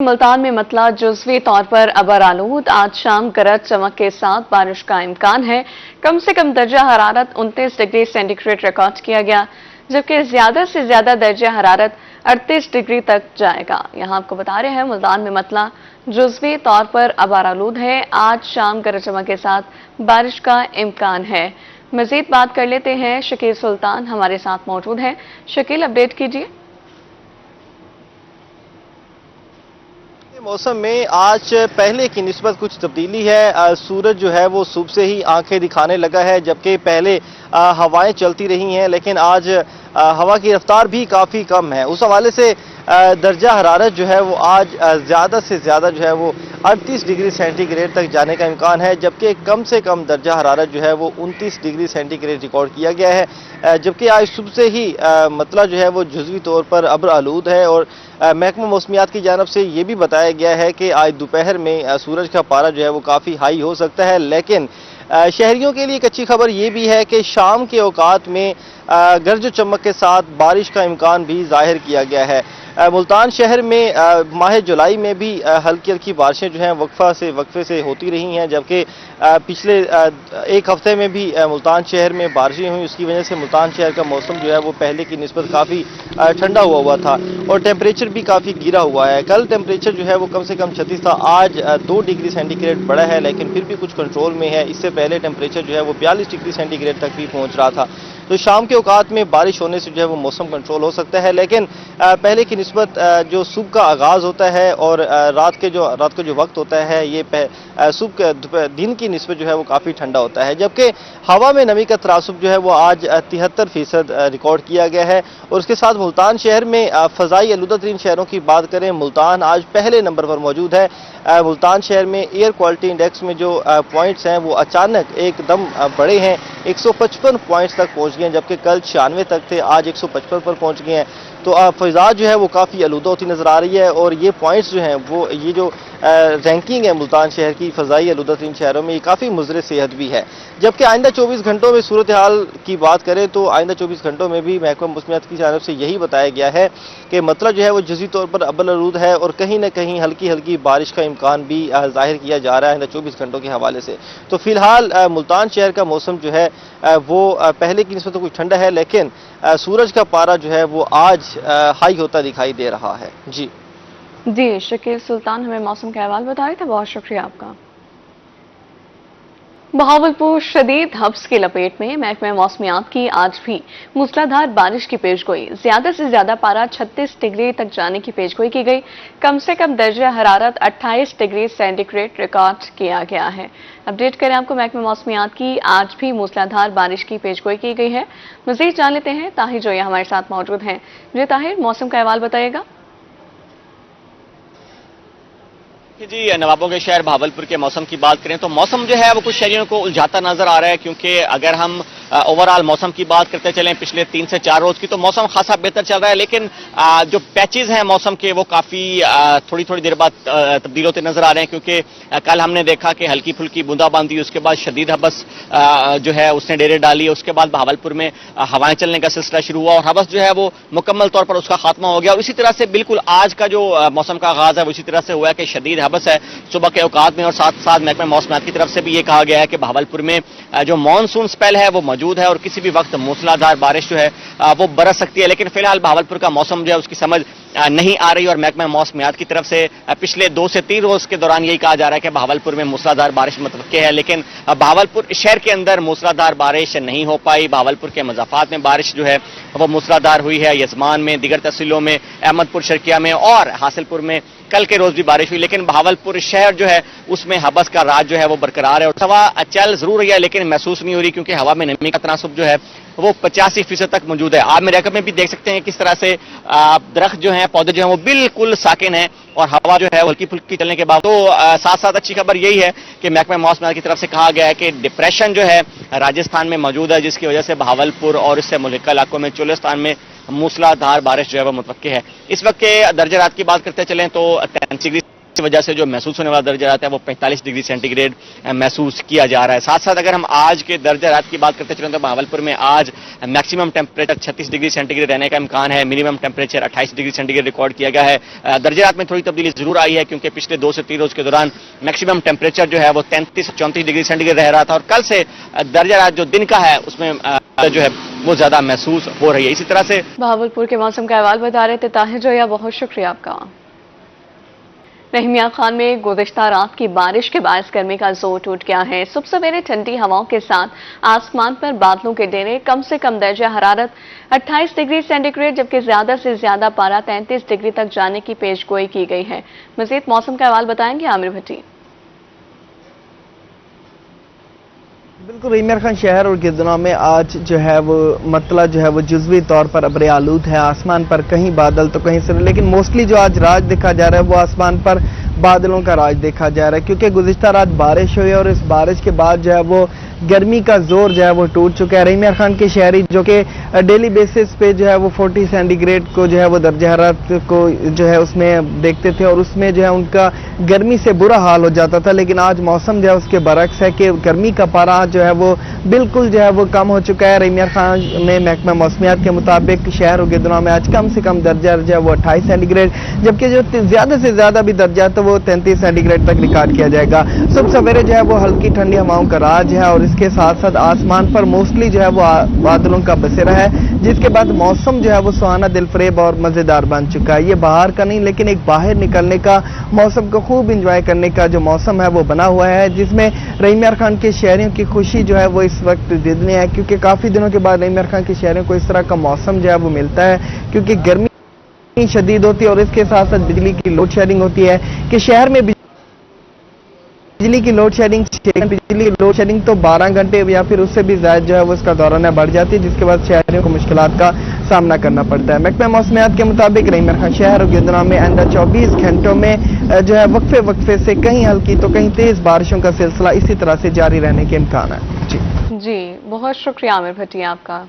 मुल्तान में मतला जुज़वी तौर पर अबर आलूद। आज शाम गरज चमक के साथ बारिश का इम्कान है। कम से कम दर्जा हरारत 29 डिग्री सेंटीग्रेड रिकॉर्ड किया गया, जबकि ज्यादा से ज्यादा दर्जा हरारत 38 डिग्री तक जाएगा। यहाँ आपको बता रहे हैं मुल्तान में मतला जुज़वी तौर पर अबर आलूद है। आज शाम गरज चमक के साथ बारिश का इम्कान है। मजीद बात कर लेते हैं, शकील सुल्तान हमारे साथ मौजूद हैं। शकील, अपडेट कीजिए। मौसम में आज पहले की निस्बत कुछ तब्दीली है। सूरज जो है वो सुबह से ही आंखें दिखाने लगा है, जबकि पहले हवाएं चलती रही हैं, लेकिन आज हवा की रफ्तार भी काफ़ी कम है। उस हवाले से दर्जा हरारत जो है वो आज ज़्यादा से ज़्यादा जो है वो 38 डिग्री सेंटीग्रेड तक जाने का इम्कान है, जबकि कम से कम दर्जा हरारत जो है वो 29 डिग्री सेंटीग्रेड रिकॉर्ड किया गया है। जबकि आज सुबह से ही मतला जो है वो जुज़वी तौर पर अब्र आलूद है और महकमा मौसमियात की जानब से ये भी बताया गया है कि आज दोपहर में सूरज का पारा जो है वो काफ़ी हाई हो सकता है। लेकिन शहरियों के लिए एक अच्छी खबर ये भी है कि शाम के औकात में गरज चमक के साथ बारिश का इम्कान भी जाहिर किया गया है। मुल्तान शहर में माह जुलाई में भी हल्की हल्की बारिशें जो हैं वक्फे से होती रही हैं, जबकि पिछले एक हफ्ते में भी मुल्तान शहर में बारिशें हुई। उसकी वजह से मुल्तान शहर का मौसम जो है वो पहले की निस्बत काफ़ी ठंडा हुआ था और टेम्परेचर भी काफ़ी गिरा हुआ है। कल टेम्परेचर जो है वो कम से कम 36 था, आज 2 डिग्री सेंटीग्रेड बढ़ा है, लेकिन फिर भी कुछ कंट्रोल में है। इससे पहले टेम्परेचर जो है वो 42 डिग्री सेंटीग्रेड तक भी पहुँच रहा था। तो शाम के औकात में बारिश होने से जो है वो मौसम कंट्रोल हो सकता है, लेकिन पहले की निस्बत जो सुबह का आगाज़ होता है और रात का जो वक्त होता है, ये सुबह दिन की निस्बत जो है वो काफ़ी ठंडा होता है। जबकि हवा में नमी का तनासुब जो है वो आज 73% रिकॉर्ड किया गया है। और उसके साथ मुल्तान शहर में फ़ज़ाई आलूदा तरीन शहरों की बात करें, मुल्तान आज पहले नंबर पर मौजूद है। मुल्तान शहर में एयर क्वालिटी इंडेक्स में जो पॉइंट्स हैं वो अचानक एकदम बढ़े हैं, 155 पॉइंट्स तक पहुँच गए हैं, जबकि कल 96 तक थे, आज 155 पर पहुँच गए हैं। तो फ़िज़ा जो है वो काफ़ी आलूदा होती नज़र आ रही है और ये पॉइंट्स जो हैं वो ये जो रैंकिंग है मुल्तान शहर की फ़ज़ाई आलूदा तरीन शहरों में, ये काफ़ी मुज़र सेहत भी है। जबकि आइंदा 24 घंटों में सूरत हाल की बात करें तो आइंदा 24 घंटों में भी महकमा मौसमियात की जानब से यही बताया गया है कि मतला जो है वो जुज़वी तौर पर अब्र आलूद है और कहीं ना कहीं हल्की हल्की बारिश का इम्कान भी जाहिर किया जा रहा है आइंदा 24 घंटों के हवाले से। तो फिलहाल मुल्तान शहर का मौसम जो है वो पहले की निस्बत तो कुछ ठंडा है, लेकिन सूरज का पारा जो है वो आज हाई होता दिखाई दे रहा है। जी, शकील सुल्तान हमें मौसम का अहवाल बताया था, बहुत शुक्रिया आपका। बहावलपुर शदीद हब्स की लपेट में, महकमा मौसमियात की आज भी मूसलाधार बारिश की पेशगोई। ज्यादा से ज्यादा पारा 36 डिग्री तक जाने की पेशगोई की गई। कम से कम दर्जा हरारत 28 डिग्री सेंटीग्रेड रिकॉर्ड किया गया है। अपडेट करें आपको, महकमा मौसमियात की आज भी मूसलाधार बारिश की पेशगोई की गई है। मजीद जान लेते हैं, ताहिर जोया हमारे साथ मौजूद हैं। जी ताहिर, मौसम का अहवाल बताइएगा। जी, नवाबों के शहर बहावलपुर के मौसम की बात करें तो मौसम जो है वो कुछ शहरियों को उलझाता नजर आ रहा है, क्योंकि अगर हम ओवरऑल मौसम की बात करते चलें पिछले 3 से 4 रोज की, तो मौसम खासा बेहतर चल रहा है। लेकिन जो पैचेज हैं मौसम के वो काफी थोड़ी थोड़ी देर बाद तब्दील होते नजर आ रहे हैं, क्योंकि कल हमने देखा कि हल्की फुल्की बूंदाबांदी, उसके बाद शदीद हबस जो है उसने डेरे डाली, उसके बाद बहावलपुर में हवाएं चलने का सिलसिला शुरू हुआ और हबस जो है वो मुकम्मल तौर पर उसका खात्मा हो गया। और इसी तरह से बिल्कुल आज का जो मौसम का आगाज है वो इसी तरह से हुआ है कि शदीद हबस है सुबह के औकात में, और साथ साथ महकमा मौसमियात की तरफ से भी ये कहा गया है कि बहावलपुर में जो मानसून स्पेल है वो मौजूद है और किसी भी वक्त मूसलाधार बारिश जो है वो बरस सकती है। लेकिन फिलहाल बहावलपुर का मौसम जो है उसकी समझ नहीं आ रही और महकमा मौसमियात की तरफ से पिछले 2 से 3 रोज के दौरान यही कहा जा रहा है कि बहावलपुर में मूसलाधार बारिश मुतवक्के है। लेकिन बहावलपुर शहर के अंदर मूसलाधार बारिश नहीं हो पाई। बहावलपुर के मज़ाफात में बारिश जो है वो मूसलाधार हुई है, यजमान में, दीगर तहसीलों में, अहमदपुर शर्किया में और हासिलपुर में कल के रोज भी बारिश हुई। लेकिन बहावलपुर शहर जो है उसमें हबस का राज जो है वो बरकरार है और हवा चल जरूर रही है लेकिन महसूस नहीं हो रही, क्योंकि हवा में नमी का तनासुब जो है वो 85% तक मौजूद है। आप मेरे रकम में भी देख सकते हैं किस तरह से दरख्त जो हैं, पौधे जो हैं वो बिल्कुल साकिन है और हवा जो है हल्की फुल्की चलने के बाद। तो साथ साथ अच्छी खबर यही है कि महकमा मौसमियात की तरफ से कहा गया है कि डिप्रेशन जो है राजस्थान में मौजूद है, जिसकी वजह से बहावलपुर और इससे मुल्हिका इलाकों में चोलिस्तान में मूसलाधार बारिश जो है वो मुतवक्के है। इस वक्त के दर्जे रात की बात करते चलें तो 33 डिग्री اس وجہ سے جو محسوس ہونے والا درجہ حرارت ہے وہ 45 ڈگری سینٹی گریڈ محسوس کیا جا رہا ہے. ساتھ ساتھ اگر ہم آج کے درجہ حرارت کی بات کرتے چلیں تو بہاولپور میں آج maximum temperature 36 degree centigrade رہنے کا امکان ہے, minimum temperature 28 degree centigrade record کیا گیا ہے. درجہ حرارت میں تھوڑی تبدیلی ضرور آئی ہے کیونکہ پچھلے 2 سے 3 روز کے دوران میکسیمم ٹیمپریچر جو ہے وہ 33-34 ڈگری سینٹی گریڈ رہ رہا تھا, اور کل سے درجہ حرارت جو دن کا ہے اس میں جو ہے وہ زیادہ محسوس ہو رہی ہے. اسی طرح سے بہاولپور کے موسم کا احوال بتا رہے تھے طاہر جویا, بہت شکریہ آپ کا. رحیم یار خان میں گزشتہ رات کی بارش کے باعث گرمی کا زور ٹوٹ گیا ہے. صبح سویرے ٹھنڈی ہواؤں کے ساتھ آسمان پر بادلوں کے ڈیرے, کم سے کم درجہ حرارت 28 ڈگری سینٹی گریڈ جبکہ زیادہ سے زیادہ پارہ 33 ڈگری تک جانے کی پیش گوئی کی گئی ہے. مزید موسم کا احوال بتائیں گے عامر بھٹی. بالکل رحیم یار خان شہر اور گردنوں میں آج جو ہے وہ مطلع جو ہے وہ جزوی طور پر ابر آلود ہے. آسمان پر کہیں بادل تو کہیں سر, لیکن موسٹلی جو آج راج دیکھا جا رہا ہے وہ آسمان پر بادلوں کا راج دیکھا جا رہا ہے کیونکہ گزشتہ رات بارش ہوئی اور اس بارش کے بعد جو ہے وہ گرمی کا زور جو ہے وہ ٹوٹ چکا ہے. رحیم یار خان کے شہری جو کہ ڈیلی بیسس پہ جو ہے وہ 40 سینٹی گریڈ کو جو ہے وہ درجہ حرارت کو جو ہے اس میں دیکھتے تھے اور اس میں جو ہے ان کا گرمی سے برا حال ہو جاتا تھا, لیکن آج موسم جو ہے اس کے برعکس ہے کہ گرمی کا پارہ جو ہے وہ بالکل جو ہے وہ کم ہو چکا ہے. رحیم یار خان میں محکمہ موسمیات کے مطابق شہر و گردنوں میں آج کم سے کم درجہ جو ہے وہ 28 سینٹی گریڈ جبکہ جو زیادہ سے زیادہ بھی درجہ تو وہ 33 سینٹی گریڈ تک ریکارڈ کیا جائے گا. صبح سویرے جو ہے وہ ہلکی ٹھنڈی ہواؤں کا راج ہے اور اس کے ساتھ ساتھ آسمان پر موسٹلی جو ہے وہ بادلوں کا بسیرا ہے, جس کے بعد موسم جو ہے وہ سہانا, دل فریب اور مزیدار بن چکا ہے. یہ باہر کا نہیں لیکن ایک باہر نکلنے کا, موسم کو خوب انجوائے کرنے کا جو موسم ہے وہ بنا ہوا ہے, جس میں رحیم یار خان کے شہریوں کی خوشی جو ہے وہ اس وقت ددنی ہے کیونکہ کافی دنوں کے بعد رحیم یار خان کے شہریوں کو اس طرح کا موسم جو ہے وہ ملتا ہے کیونکہ گرمی شدید ہوتی ہے اور اس کے ساتھ ساتھ بجلی کی لوڈ شیڈنگ ہوتی ہے کہ شہر میں بجلی کی لوڈ شیڈنگ تو 12 گھنٹے یا پھر اس سے بھی زائد جو ہے وہ اس کا دورانیہ بڑھ جاتی ہے, جس کے بعد شہریوں کو مشکلات کا سامنا کرنا پڑتا ہے. محکمہ موسمیات کے مطابق رحیم یار خان شہر اور گردنوں میں آئندہ 24 گھنٹوں میں جو ہے وقفے سے کہیں ہلکی تو کہیں تیز بارشوں کا سلسلہ اسی طرح سے جاری رہنے کے امکان ہے. جی بہت شکریہ عامر بھٹی آپ کا.